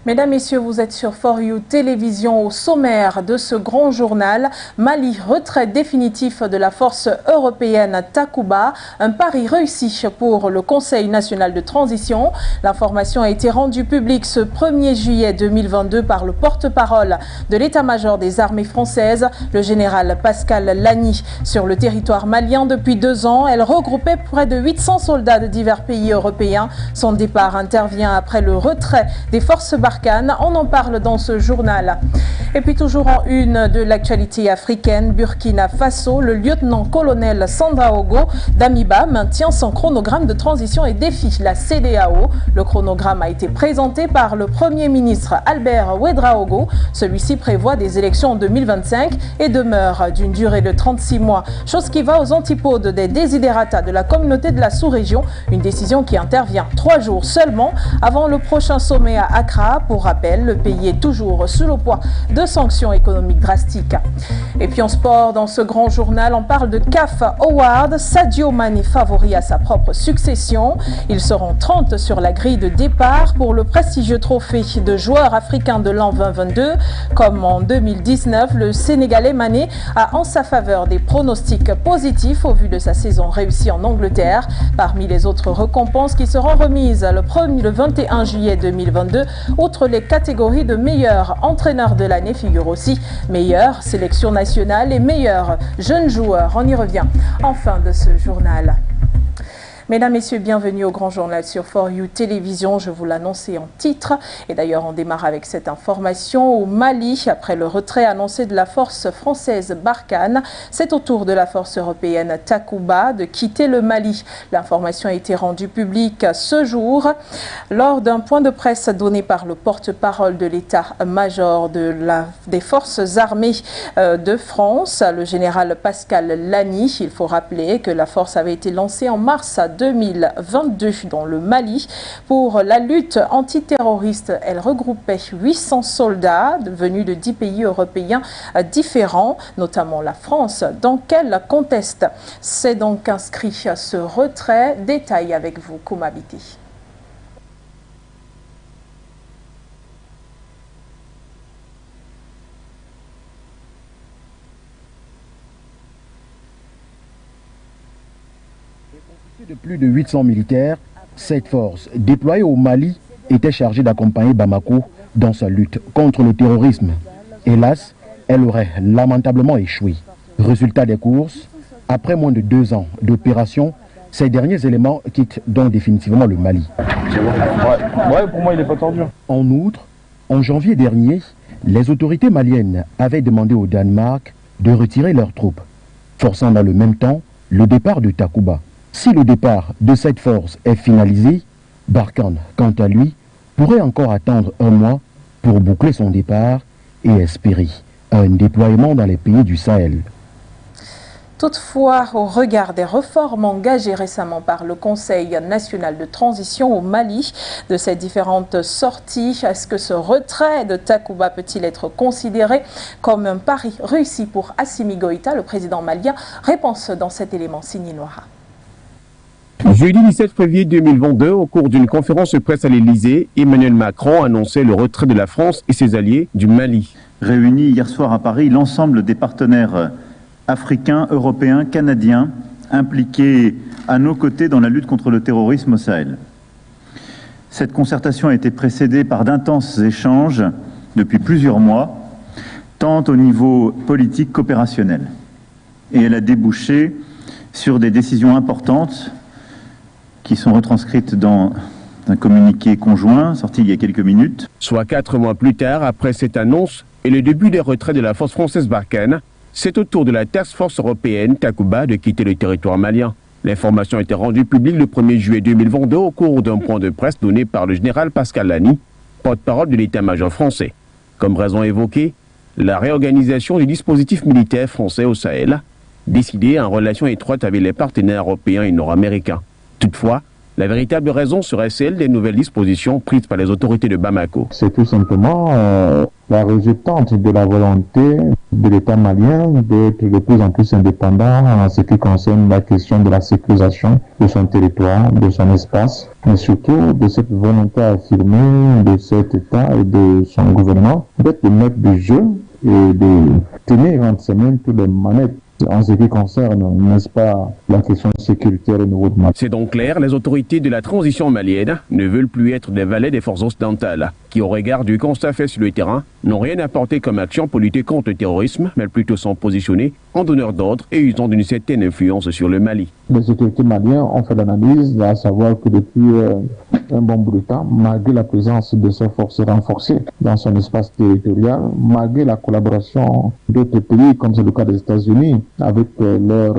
Mesdames, Messieurs, vous êtes sur For You Télévision. Au sommaire de ce grand journal, Mali, retrait définitif de la force européenne Takuba, un pari réussi pour le Conseil national de transition. L'information a été rendue publique ce 1er juillet 2022 par le porte-parole de l'état-major des armées françaises, le général Pascal Lani. Sur le territoire malien depuis 2 ans, elle regroupait près de 800 soldats de divers pays européens. Son départ intervient après le retrait des forces Barkhane. On en parle dans ce journal. Et puis toujours en une de l'actualité africaine, Burkina Faso, le lieutenant-colonel Sandaogo Damiba maintient son chronogramme de transition et défie la CEDEAO. Le chronogramme a été présenté par le Premier ministre Albert Ouedraogo. Celui-ci prévoit des élections en 2025 et demeure d'une durée de 36 mois, chose qui va aux antipodes des desiderata de la communauté de la sous-région. Une décision qui intervient 3 jours seulement avant le prochain sommet à Accra. Pour rappel, le pays est toujours sous le poids de sanctions économiques drastiques. Et puis en sport, dans ce grand journal, on parle de CAF Award. Sadio Mané favori à sa propre succession. Ils seront 30 sur la grille de départ pour le prestigieux trophée de joueur africain de l'an 2022. Comme en 2019, le Sénégalais Mané a en sa faveur des pronostics positifs au vu de sa saison réussie en Angleterre. Parmi les autres récompenses qui seront remises le 21 juillet 2022, outre les catégories de meilleur entraîneur de l'année, figure aussi meilleure sélection nationale et meilleur jeune joueur. On y revient en fin de ce journal. Mesdames, Messieurs, bienvenue au Grand Journal sur For You Télévision. Je vous l'annonçais en titre. Et d'ailleurs, on démarre avec cette information. Au Mali, après le retrait annoncé de la force française Barkhane, c'est au tour de la force européenne Takuba de quitter le Mali. L'information a été rendue publique ce jour lors d'un point de presse donné par le porte-parole de l'état-major des forces armées de France, le général Pascal Lani. Il faut rappeler que la force avait été lancée en mars 2022 dans le Mali pour la lutte antiterroriste. Elle regroupait 800 soldats venus de 10 pays européens différents, notamment la France, dans quel contexte s'est donc inscrit ce retrait? Détail avec vous, Koumabiti. De plus de 800 militaires, cette force déployée au Mali était chargée d'accompagner Bamako dans sa lutte contre le terrorisme. Hélas, elle aurait lamentablement échoué. Résultat des courses, après moins de 2 ans d'opération, ces derniers éléments quittent donc définitivement le Mali. Ouais, pour moi il n'est pas tordu. En outre, en janvier dernier, les autorités maliennes avaient demandé au Danemark de retirer leurs troupes, forçant dans le même temps le départ de Takuba. Si le départ de cette force est finalisé, Barkhane, quant à lui, pourrait encore attendre 1 mois pour boucler son départ et espérer un déploiement dans les pays du Sahel. Toutefois, au regard des réformes engagées récemment par le Conseil national de transition au Mali, de ces différentes sorties, est-ce que ce retrait de Takuba peut-il être considéré comme un pari réussi pour Assimi Goïta, le président malien? Réponse dans cet élément signé Noira. Jeudi 17 février 2022, au cours d'une conférence de presse à l'Élysée, Emmanuel Macron annonçait le retrait de la France et ses alliés du Mali. Réunis hier soir à Paris, l'ensemble des partenaires africains, européens, canadiens, impliqués à nos côtés dans la lutte contre le terrorisme au Sahel. Cette concertation a été précédée par d'intenses échanges depuis plusieurs mois, tant au niveau politique qu'opérationnel. Et elle a débouché sur des décisions importantes qui sont retranscrites dans un communiqué conjoint sorti il y a quelques minutes. Soit 4 mois plus tard, après cette annonce et le début des retraits de la force française Barkhane, c'est au tour de la Task Force européenne Takuba de quitter le territoire malien. L'information a été rendue publique le 1er juillet 2022 au cours d'un point de presse donné par le général Pascal Lani, porte-parole de l'état-major français. Comme raison évoquée, la réorganisation du dispositif militaire français au Sahel, décidée en relation étroite avec les partenaires européens et nord-américains. Toutefois, La véritable raison serait celle des nouvelles dispositions prises par les autorités de Bamako. C'est tout simplement la résultante de la volonté de l'État malien d'être de plus en plus indépendant en ce qui concerne la question de la sécurisation de son territoire, de son espace, mais surtout de cette volonté affirmée de cet État et de son gouvernement d'être le maître du jeu et de tenir entre ses mains toutes les manettes en ce qui concerne, n'est-ce pas, la question sécuritaire au niveau de Mali. C'est donc clair, les autorités de la transition malienne ne veulent plus être des valets des forces occidentales, qui au regard du constat fait sur le terrain, n'ont rien apporté comme action pour lutter contre le terrorisme, mais plutôt sont positionnés en donneurs d'ordre et usant d'une certaine influence sur le Mali. Les autorités maliennes ont fait l'analyse, à savoir que depuis un bon bout de temps, malgré la présence de ces forces renforcées dans son espace territorial, malgré la collaboration d'autres pays, comme c'est le cas des États-Unis, avec leur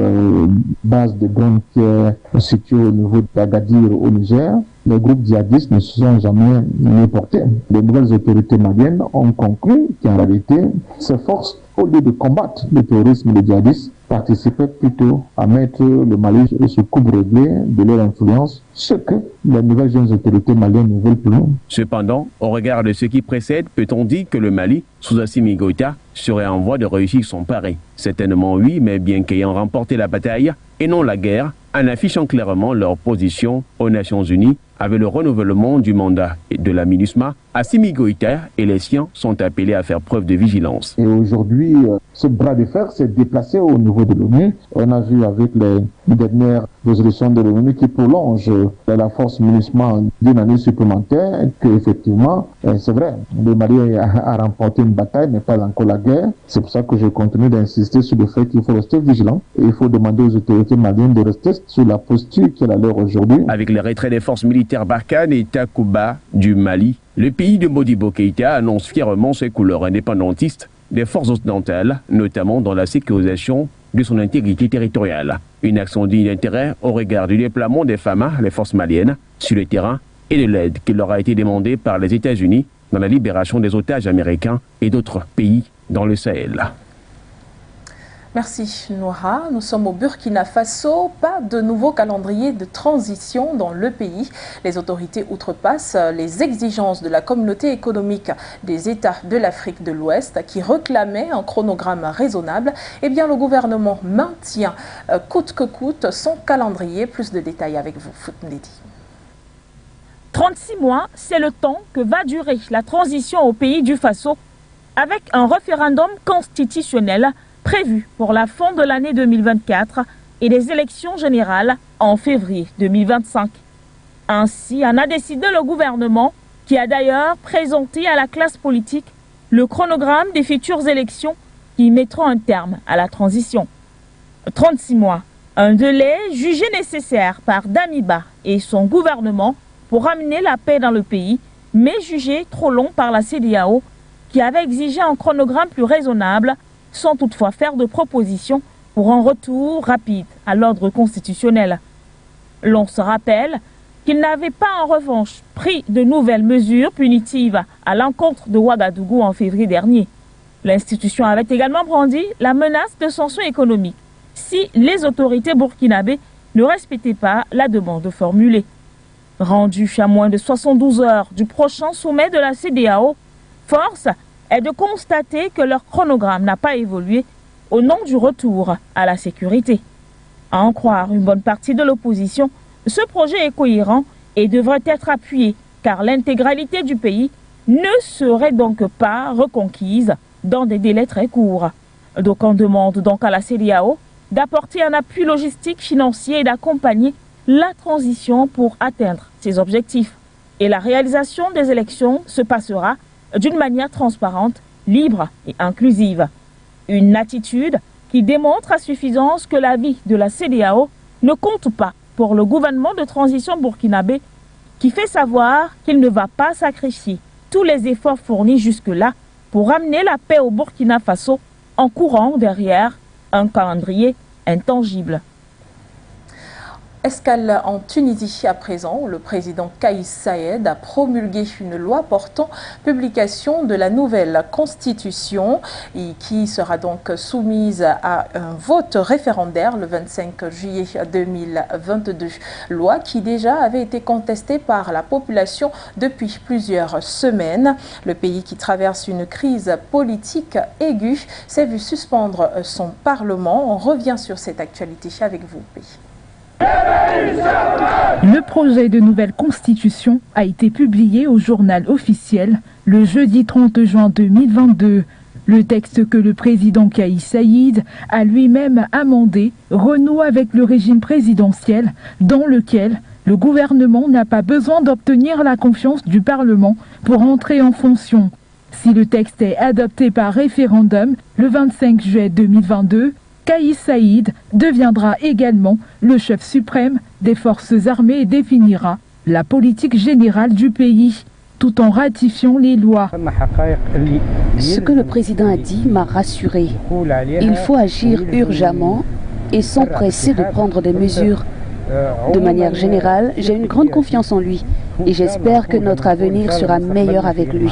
base de drones qui est située au niveau d'Agadir au Niger, les groupes djihadistes ne se sont jamais portés. Les nouvelles autorités maliennes ont conclu qu'en réalité, ces forces, au lieu de combattre le terrorisme et le djihadisme, participaient plutôt à mettre le Mali sous couvre-blé de leur influence, ce que les nouvelles jeunes autorités maliennes ne veulent plus. Cependant, au regard de ce qui précède, peut-on dire que le Mali, sous Assimi Goïta, serait en voie de réussir son pari? Certainement oui, mais bien qu'ayant remporté la bataille et non la guerre, en affichant clairement leur position aux Nations Unies avec le renouvellement du mandat de la MINUSMA, Assimi Goïta et les siens sont appelés à faire preuve de vigilance. Et aujourd'hui, ce bras de fer s'est déplacé au niveau de l'ONU. On a vu avec les dernières résolutions de l'ONU qui prolongent la force MINUSMA d'une année supplémentaire, qu'effectivement, c'est vrai, le Mali a remporté une bataille, mais pas encore la guerre. C'est pour ça que je continue d'insister sur le fait qu'il faut rester vigilant et il faut demander aux autorités maliennes de rester sur la posture qui est la leur aujourd'hui. Avec le retrait des forces militaires Barkhane et Takuba du Mali, le pays de Modibo Keïta annonce fièrement ses couleurs indépendantistes des forces occidentales, notamment dans la sécurisation de son intégrité territoriale. Une action digne d'intérêt au regard du déploiement des FAMA, les forces maliennes, sur le terrain et de l'aide qui leur a été demandée par les États-Unis dans la libération des otages américains et d'autres pays dans le Sahel. Merci Noura. Nous sommes au Burkina Faso. Pas de nouveau calendrier de transition dans le pays. Les autorités outrepassent les exigences de la communauté économique des États de l'Afrique de l'Ouest qui réclamaient un chronogramme raisonnable. Eh bien, le gouvernement maintient coûte que coûte son calendrier. Plus de détails avec vous, Foutnedi. 36 mois, c'est le temps que va durer la transition au pays du Faso avec un référendum constitutionnel prévu pour la fin de l'année 2024 et des élections générales en février 2025. Ainsi en a décidé le gouvernement qui a d'ailleurs présenté à la classe politique le chronogramme des futures élections qui mettront un terme à la transition. 36 mois, un délai jugé nécessaire par Damiba et son gouvernement pour ramener la paix dans le pays, mais jugé trop long par la CEDEAO qui avait exigé un chronogramme plus raisonnable sans toutefois faire de propositions pour un retour rapide à l'ordre constitutionnel. L'on se rappelle qu'il n'avait pas en revanche pris de nouvelles mesures punitives à l'encontre de Ouagadougou en février dernier. L'institution avait également brandi la menace de sanctions économiques si les autorités burkinabées ne respectaient pas la demande formulée. Rendu à moins de 72 heures du prochain sommet de la CEDEAO, force est de constater que leur chronogramme n'a pas évolué au nom du retour à la sécurité. À en croire une bonne partie de l'opposition, ce projet est cohérent et devrait être appuyé car l'intégralité du pays ne serait donc pas reconquise dans des délais très courts. D'aucuns demandent donc à la CEDEAO d'apporter un appui logistique, financier et d'accompagner la transition pour atteindre ses objectifs. Et la réalisation des élections se passera d'une manière transparente, libre et inclusive. Une attitude qui démontre à suffisance que l'avis de la CEDEAO ne compte pas pour le gouvernement de transition burkinabé qui fait savoir qu'il ne va pas sacrifier tous les efforts fournis jusque-là pour amener la paix au Burkina Faso en courant derrière un calendrier intangible. Escale en Tunisie à présent, où le président Kais Saied a promulgué une loi portant publication de la nouvelle constitution et qui sera donc soumise à un vote référendaire le 25 juillet 2022. Loi qui déjà avait été contestée par la population depuis plusieurs semaines. Le pays qui traverse une crise politique aiguë s'est vu suspendre son parlement. On revient sur cette actualité avec vous. Le projet de nouvelle constitution a été publié au journal officiel le jeudi 30 juin 2022. Le texte que le président Kais Saied a lui-même amendé renoue avec le régime présidentiel dans lequel le gouvernement n'a pas besoin d'obtenir la confiance du Parlement pour entrer en fonction. Si le texte est adopté par référendum le 25 juillet 2022, Kais Saied deviendra également le chef suprême des forces armées et définira la politique générale du pays, tout en ratifiant les lois. Ce que le président a dit m'a rassuré. Il faut agir urgemment et s'empresser de prendre des mesures. De manière générale, j'ai une grande confiance en lui et j'espère que notre avenir sera meilleur avec lui.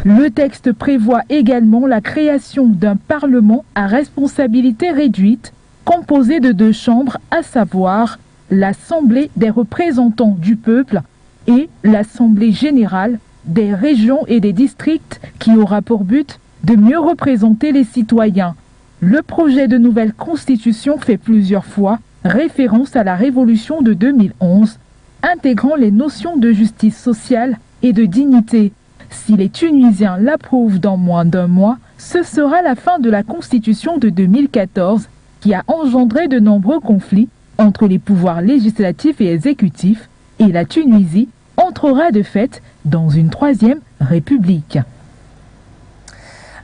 Le texte prévoit également la création d'un parlement à responsabilité réduite, composé de 2 chambres, à savoir l'Assemblée des représentants du peuple et l'Assemblée générale des régions et des districts qui aura pour but de mieux représenter les citoyens. Le projet de nouvelle constitution fait plusieurs fois référence à la révolution de 2011, intégrant les notions de justice sociale et de dignité. Si les Tunisiens l'approuvent dans moins d'1 mois, ce sera la fin de la constitution de 2014 qui a engendré de nombreux conflits entre les pouvoirs législatifs et exécutifs, et la Tunisie entrera de fait dans une 3e république.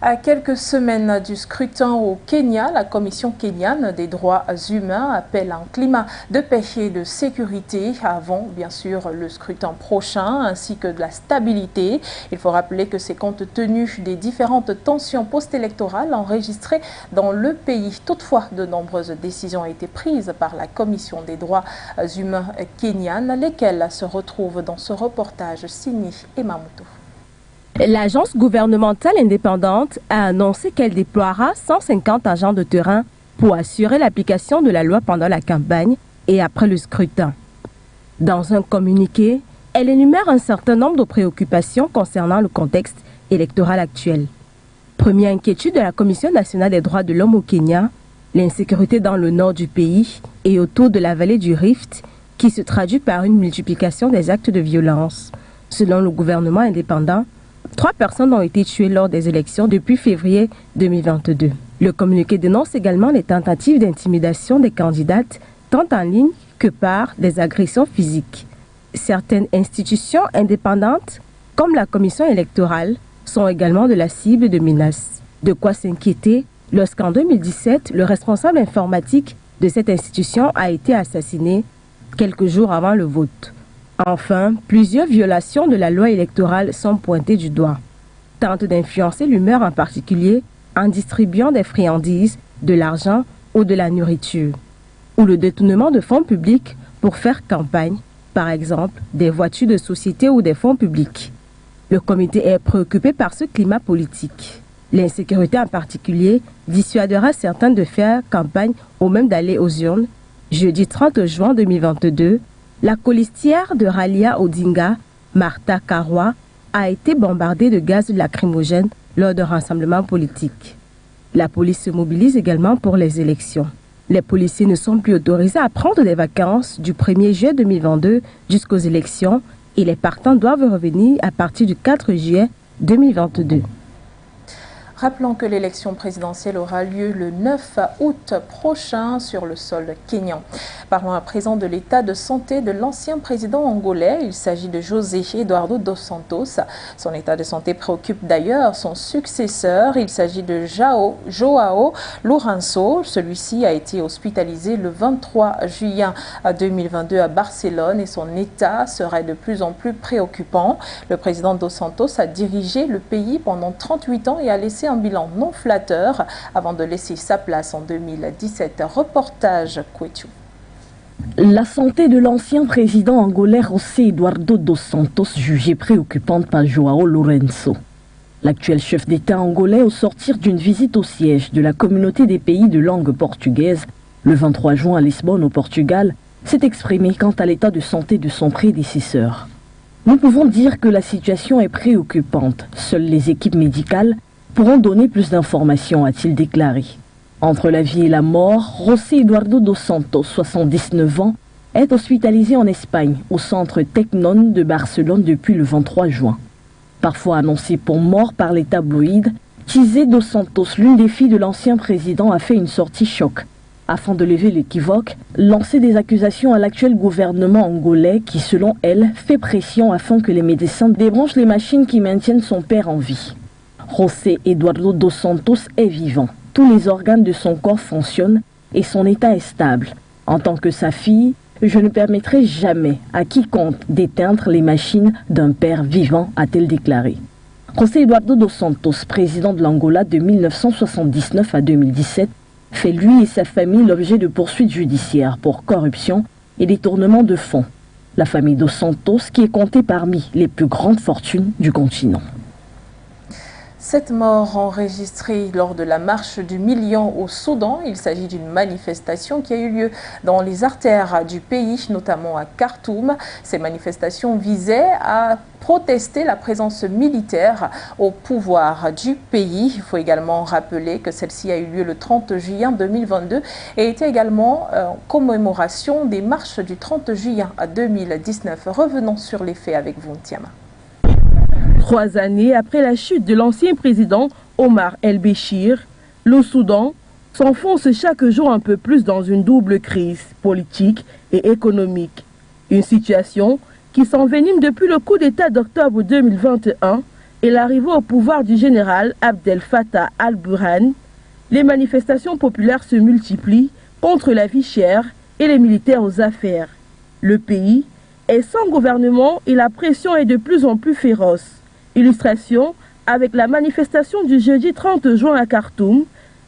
À quelques semaines du scrutin au Kenya, la Commission kenyane des droits humains appelle un climat de paix et de sécurité avant, bien sûr, le scrutin prochain, ainsi que de la stabilité. Il faut rappeler que c'est compte tenu des différentes tensions post-électorales enregistrées dans le pays. Toutefois, de nombreuses décisions ont été prises par la Commission des droits humains kenyane, lesquelles se retrouvent dans ce reportage signé Emma Moutou. L'agence gouvernementale indépendante a annoncé qu'elle déploiera 150 agents de terrain pour assurer l'application de la loi pendant la campagne et après le scrutin. Dans un communiqué, elle énumère un certain nombre de préoccupations concernant le contexte électoral actuel. Première inquiétude de la Commission nationale des droits de l'homme au Kenya, l'insécurité dans le nord du pays et autour de la vallée du Rift, qui se traduit par une multiplication des actes de violence. Selon le gouvernement indépendant, 3 personnes ont été tuées lors des élections depuis février 2022. Le communiqué dénonce également les tentatives d'intimidation des candidates, tant en ligne que par des agressions physiques. Certaines institutions indépendantes, comme la commission électorale, sont également de la cible de menaces. De quoi s'inquiéter lorsqu'en 2017, le responsable informatique de cette institution a été assassiné quelques jours avant le vote. Enfin, plusieurs violations de la loi électorale sont pointées du doigt. Tentent d'influencer l'humeur en particulier en distribuant des friandises, de l'argent ou de la nourriture. Ou le détournement de fonds publics pour faire campagne, par exemple des voitures de société ou des fonds publics. Le comité est préoccupé par ce climat politique. L'insécurité en particulier dissuadera certains de faire campagne ou même d'aller aux urnes. Jeudi 30 juin 2022, la colistière de Raila Odinga, Martha Karua, a été bombardée de gaz lacrymogène lors d'un rassemblement politique. La police se mobilise également pour les élections. Les policiers ne sont plus autorisés à prendre des vacances du 1er juillet 2022 jusqu'aux élections et les partants doivent revenir à partir du 4 juillet 2022. Rappelons que l'élection présidentielle aura lieu le 9 août prochain sur le sol kényan. Parlons à présent de l'état de santé de l'ancien président angolais. Il s'agit de José Eduardo dos Santos. Son état de santé préoccupe d'ailleurs son successeur. Il s'agit de João Lourenço. Celui-ci a été hospitalisé le 23 juillet 2022 à Barcelone et son état serait de plus en plus préoccupant. Le président dos Santos a dirigé le pays pendant 38 ans et a laissé un bilan non flatteur avant de laisser sa place en 2017. Reportage Kwetu. La santé de l'ancien président angolais José Eduardo dos Santos jugée préoccupante par João Lourenço. L'actuel chef d'État angolais, au sortir d'une visite au siège de la communauté des pays de langue portugaise, le 23 juin à Lisbonne au Portugal, s'est exprimé quant à l'état de santé de son prédécesseur. Nous pouvons dire que la situation est préoccupante. Seules les équipes médicales pourront donner plus d'informations, a-t-il déclaré. Entre la vie et la mort, José Eduardo dos Santos, 79 ans, est hospitalisé en Espagne, au centre Tecnon de Barcelone depuis le 23 juin. Parfois annoncé pour mort par les tabloïds, José dos Santos, l'une des filles de l'ancien président, a fait une sortie choc. Afin de lever l'équivoque, lancer des accusations à l'actuel gouvernement angolais qui, selon elle, fait pression afin que les médecins débranchent les machines qui maintiennent son père en vie. José Eduardo dos Santos est vivant. Tous les organes de son corps fonctionnent et son état est stable. En tant que sa fille, je ne permettrai jamais à quiconque d'éteindre les machines d'un père vivant, a-t-elle déclaré. José Eduardo dos Santos, président de l'Angola de 1979 à 2017, fait lui et sa famille l'objet de poursuites judiciaires pour corruption et détournement de fonds. La famille dos Santos qui est comptée parmi les plus grandes fortunes du continent. 7 morts enregistrés lors de la marche du million au Soudan. Il s'agit d'une manifestation qui a eu lieu dans les artères du pays, notamment à Khartoum. Ces manifestations visaient à protester la présence militaire au pouvoir du pays. Il faut également rappeler que celle-ci a eu lieu le 30 juillet 2022 et était également en commémoration des marches du 30 juillet 2019. Revenons sur les faits avec vous, Thiama. 3 années après la chute de l'ancien président Omar el-Béchir, le Soudan s'enfonce chaque jour un peu plus dans une double crise politique et économique. Une situation qui s'envenime depuis le coup d'État d'octobre 2021 et l'arrivée au pouvoir du général Abdel Fattah al-Burhan. Les manifestations populaires se multiplient contre la vie chère et les militaires aux affaires. Le pays est sans gouvernement et la pression est de plus en plus féroce. Illustration avec la manifestation du jeudi 30 juin à Khartoum.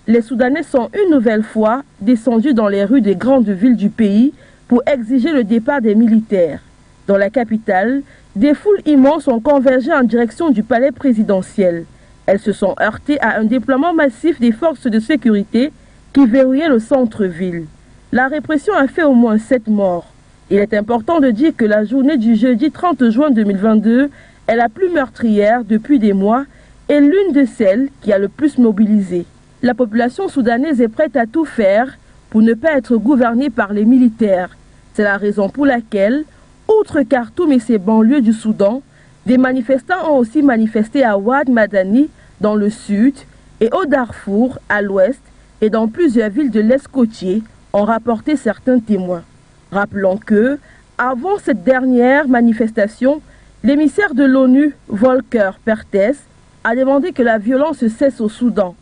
Les Soudanais sont une nouvelle fois descendus dans les rues des grandes villes du pays pour exiger le départ des militaires. Dans la capitale, des foules immenses ont convergé en direction du palais présidentiel. Elles se sont heurtées à un déploiement massif des forces de sécurité qui verrouillaient le centre-ville. La répression a fait au moins 7 morts. Il est important de dire que la journée du jeudi 30 juin 2022 est la plus meurtrière depuis des mois et l'une de celles qui a le plus mobilisé. La population soudanaise est prête à tout faire pour ne pas être gouvernée par les militaires. C'est la raison pour laquelle, outre Khartoum et ses banlieues du Soudan, des manifestants ont aussi manifesté à Ouad Madani dans le sud et au Darfour à l'ouest et dans plusieurs villes de l'Est côtier, ont rapporté certains témoins. Rappelons que, avant cette dernière manifestation, l'émissaire de l'ONU, Volker Perthes, a demandé que la violence cesse au Soudan.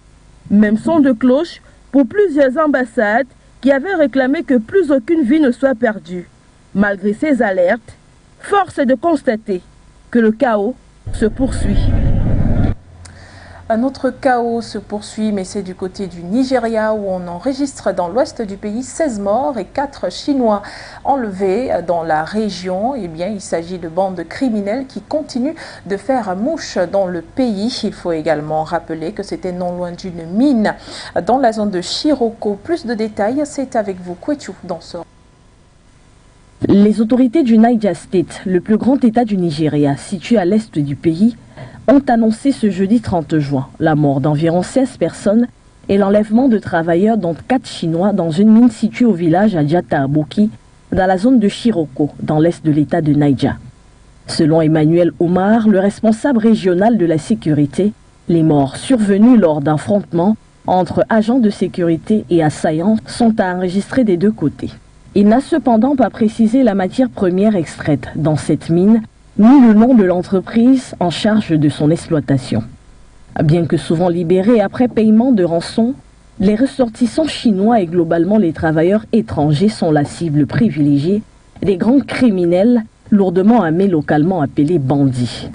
Même son de cloche pour plusieurs ambassades qui avaient réclamé que plus aucune vie ne soit perdue. Malgré ces alertes, force est de constater que le chaos se poursuit. Un autre chaos se poursuit, mais c'est du côté du Nigeria où on enregistre dans l'ouest du pays 16 morts et 4 Chinois enlevés dans la région. Eh bien, il s'agit de bandes criminelles qui continuent de faire mouche dans le pays. Il faut également rappeler que c'était non loin d'une mine dans la zone de Chiroko. Plus de détails, c'est avec vous, Kwetu, dans ce... Les autorités du Niger State, le plus grand état du Nigeria, situé à l'est du pays, ont annoncé ce jeudi 30 juin la mort d'environ 16 personnes et l'enlèvement de travailleurs, dont 4 Chinois, dans une mine située au village Adjata Aboki, dans la zone de Chiroko, dans l'est de l'état de Niger. Selon Emmanuel Omar, le responsable régional de la sécurité, les morts survenus lors d'affrontements entre agents de sécurité et assaillants sont à enregistrer des deux côtés. Il n'a cependant pas précisé la matière première extraite dans cette mine, ni le nom de l'entreprise en charge de son exploitation. Bien que souvent libérés après paiement de rançon, les ressortissants chinois et globalement les travailleurs étrangers sont la cible privilégiée des grands criminels lourdement armés localement appelés bandits.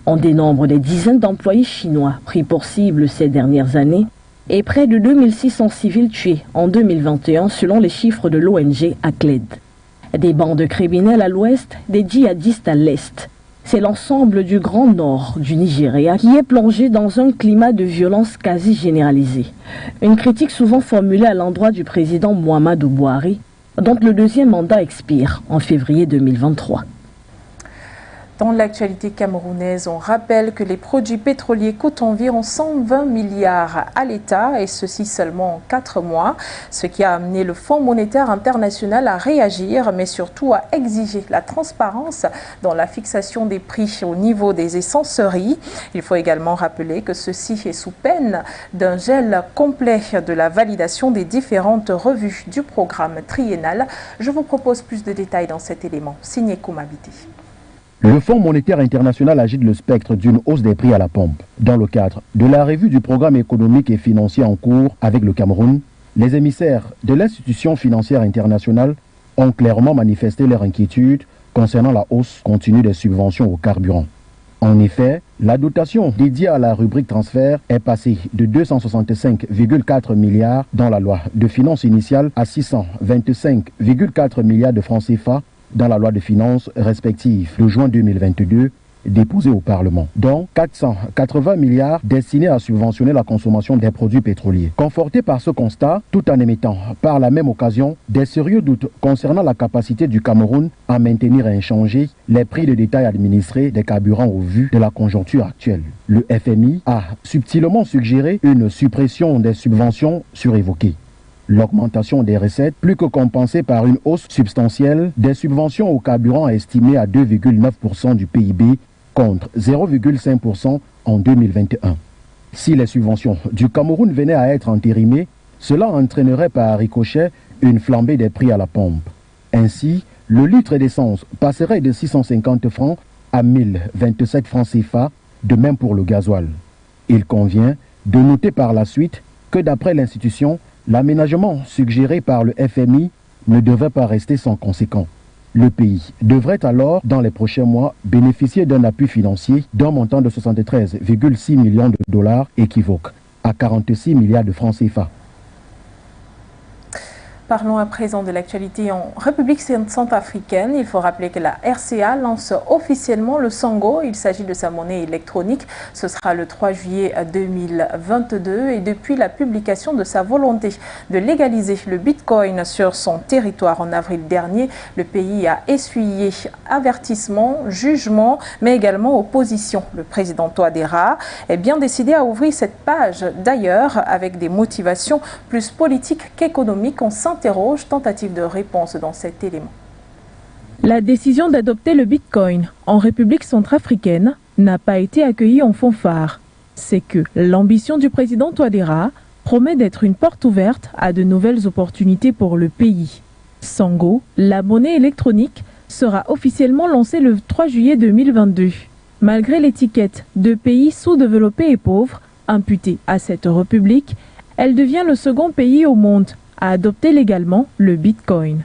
On dénombre des dizaines d'employés chinois pris pour cible ces dernières années et près de 2600 civils tués en 2021 selon les chiffres de l'ONG ACLED. Des bandes criminelles à l'ouest, des djihadistes à l'est. C'est l'ensemble du Grand Nord du Nigeria qui est plongé dans un climat de violence quasi généralisée. Une critique souvent formulée à l'endroit du président Muhammadu Buhari, dont le deuxième mandat expire en février 2023. Dans l'actualité camerounaise, on rappelle que les produits pétroliers coûtent environ 120 milliards à l'État, et ceci seulement en 4 mois, ce qui a amené le Fonds monétaire international à réagir, mais surtout à exiger la transparence dans la fixation des prix au niveau des essenceries. Il faut également rappeler que ceci est sous peine d'un gel complet de la validation des différentes revues du programme triennal. Je vous propose plus de détails dans cet élément. Signé Koumabiti. Le Fonds monétaire international agite le spectre d'une hausse des prix à la pompe. Dans le cadre de la revue du programme économique et financier en cours avec le Cameroun, les émissaires de l'institution financière internationale ont clairement manifesté leur inquiétude concernant la hausse continue des subventions au carburant. En effet, la dotation dédiée à la rubrique transfert est passée de 265,4 milliards dans la loi de finances initiale à 625,4 milliards de francs CFA dans la loi de finances respective de juin 2022 déposée au Parlement, dont 480 milliards destinés à subventionner la consommation des produits pétroliers. Conforté par ce constat, tout en émettant par la même occasion des sérieux doutes concernant la capacité du Cameroun à maintenir et inchangés les prix de détail administrés des carburants au vu de la conjoncture actuelle. Le FMI a subtilement suggéré une suppression des subventions surévoquées. L'augmentation des recettes, plus que compensée par une hausse substantielle des subventions au carburant estimée à 2,9% du PIB contre 0,5% en 2021. Si les subventions du Cameroun venaient à être entérimées, cela entraînerait par ricochet une flambée des prix à la pompe. Ainsi, le litre d'essence passerait de 650 francs à 1027 francs CFA, de même pour le gasoil. Il convient de noter par la suite que d'après l'institution, l'aménagement suggéré par le FMI ne devrait pas rester sans conséquence. Le pays devrait alors, dans les prochains mois, bénéficier d'un appui financier d'un montant de 73,6 millions de dollars, équivoque à 46 milliards de francs CFA. Parlons à présent de l'actualité en République centrafricaine. Il faut rappeler que la RCA lance officiellement le Sango. Il s'agit de sa monnaie électronique. Ce sera le 3 juillet 2022. Et depuis la publication de sa volonté de légaliser le Bitcoin sur son territoire en avril dernier, le pays a essuyé avertissements, jugements, mais également opposition. Le président Touadéra est bien décidé à ouvrir cette page. D'ailleurs, avec des motivations plus politiques qu'économiques, on s'interroge, tentative de réponse dans cet élément. La décision d'adopter le Bitcoin en République centrafricaine n'a pas été accueillie en fanfare. C'est que l'ambition du président Touadéra promet d'être une porte ouverte à de nouvelles opportunités pour le pays. Sango, la monnaie électronique, sera officiellement lancée le 3 juillet 2022. Malgré l'étiquette de pays sous-développé et pauvre imputée à cette république, elle devient le second pays au monde à adopter légalement le Bitcoin.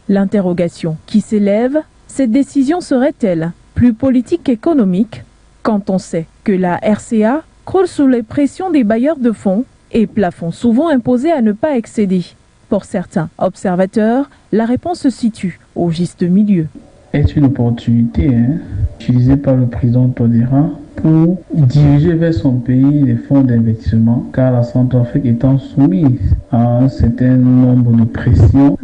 L'interrogation qui s'élève, cette décision serait-elle plus politique qu'économique quand on sait que la RCA croule sous les pressions des bailleurs de fonds et plafonds souvent imposés à ne pas excéder? Pour certains observateurs, la réponse se situe au juste milieu. Est une opportunité utilisée par le président Touadéra pour diriger vers son pays les fonds d'investissement, car la Centrafrique étant soumise à un certain nombre de pressions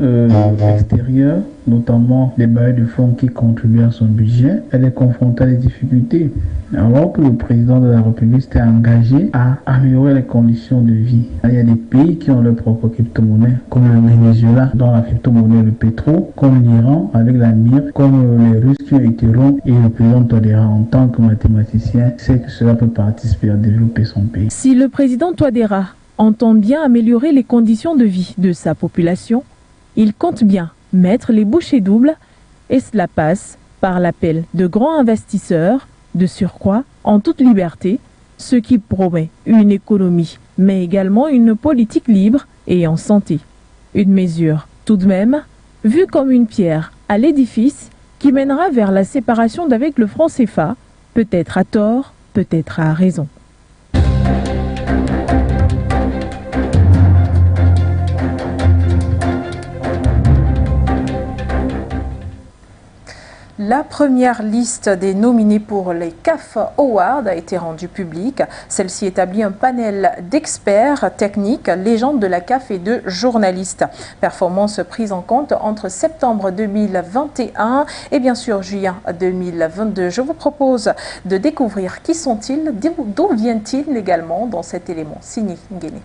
extérieures, notamment les bailleurs de fonds qui contribuent à son budget, elle est confrontée à des difficultés. Alors que le président de la République s'était engagé à améliorer les conditions de vie. Il y a des pays qui ont leur propre crypto-monnaie, comme le Venezuela dans la crypto-monnaie le pétrole, comme l'Iran avec la mire, comme les Russes qui ont été ronds, et le président Touadéra en tant que mathématicien sait que cela peut participer à développer son pays. Si le président Touadéra entend bien améliorer les conditions de vie de sa population, il compte bien mettre les bouchées doubles, et cela passe par l'appel de grands investisseurs, de surcroît en toute liberté, ce qui promet une économie, mais également une politique libre et en santé. Une mesure tout de même vue comme une pierre à l'édifice qui mènera vers la séparation d'avec le franc CFA, peut-être à tort, peut-être à raison. La première liste des nominés pour les CAF Awards a été rendue publique. Celle-ci établit un panel d'experts techniques, légendes de la CAF et de journalistes. Performances prises en compte entre septembre 2021 et bien sûr juillet 2022. Je vous propose de découvrir qui sont-ils, d'où viennent-ils également dans cet élément. Signé Nguéné.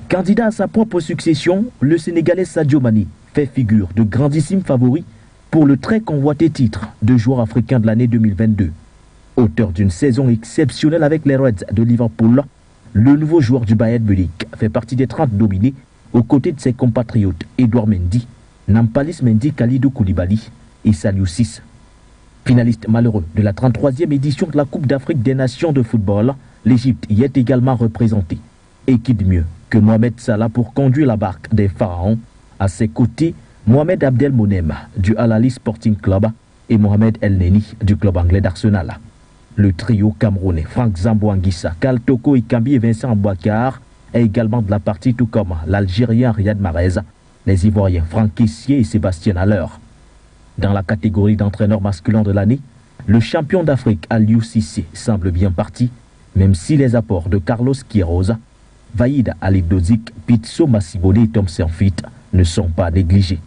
Candidat à sa propre succession, le Sénégalais Sadio Mané fait figure de grandissime favori pour le très convoité titre de joueur africain de l'année 2022. Auteur d'une saison exceptionnelle avec les Reds de Liverpool, le nouveau joueur du Bayern Munich fait partie des 30 nominés aux côtés de ses compatriotes Edouard Mendy, Nampalys Mendy, Kalidou Koulibaly et Saliou Ciss. Finaliste malheureux de la 33e édition de la Coupe d'Afrique des Nations de football, l'Égypte y est également représentée. Et qui de mieux que Mohamed Salah pour conduire la barque des pharaons. À ses côtés, Mohamed Abdelmonem du Al Ahly Sporting Club et Mohamed El Neni du club anglais d'Arsenal. Le trio camerounais Franck Zambo Anguissa, Kal Toko Ekambi et Vincent Bouakar est également de la partie, tout comme l'Algérien Riyad Mahrez, les Ivoiriens Franck Kessié et Sébastien Haller. Dans la catégorie d'entraîneur masculin de l'année, le champion d'Afrique Aliou Cissé semble bien parti, même si les apports de Carlos Queiroz, Vaïd Ali Dozik, Pitso Massibone et Tom Serfit ne sont pas négligés.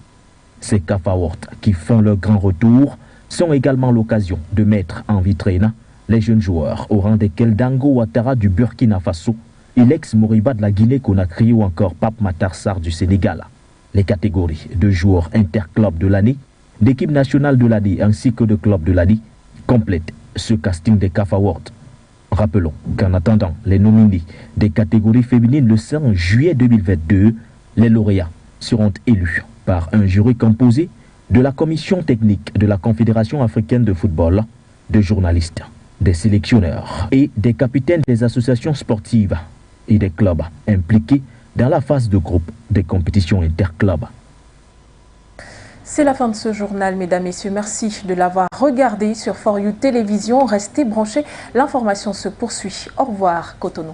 Ces CAF Awards qui font leur grand retour sont également l'occasion de mettre en vitrine les jeunes joueurs au rang desquels Dango Ouattara du Burkina Faso et l'ex-Moriba de la Guinée-Conakry ou encore Pape Matar Sarr du Sénégal. Les catégories de joueurs interclubs de l'année, d'équipe nationale de l'année ainsi que de club de l'année complètent ce casting des CAF Awards. Rappelons qu'en attendant les nominés des catégories féminines le 5 juillet 2022, les lauréats seront élus par un jury composé de la commission technique de la Confédération africaine de football, de journalistes, des sélectionneurs et des capitaines des associations sportives et des clubs impliqués dans la phase de groupe des compétitions interclubs. C'est la fin de ce journal, mesdames, messieurs. Merci de l'avoir regardé sur For You Télévision. Restez branchés, l'information se poursuit. Au revoir, Cotonou.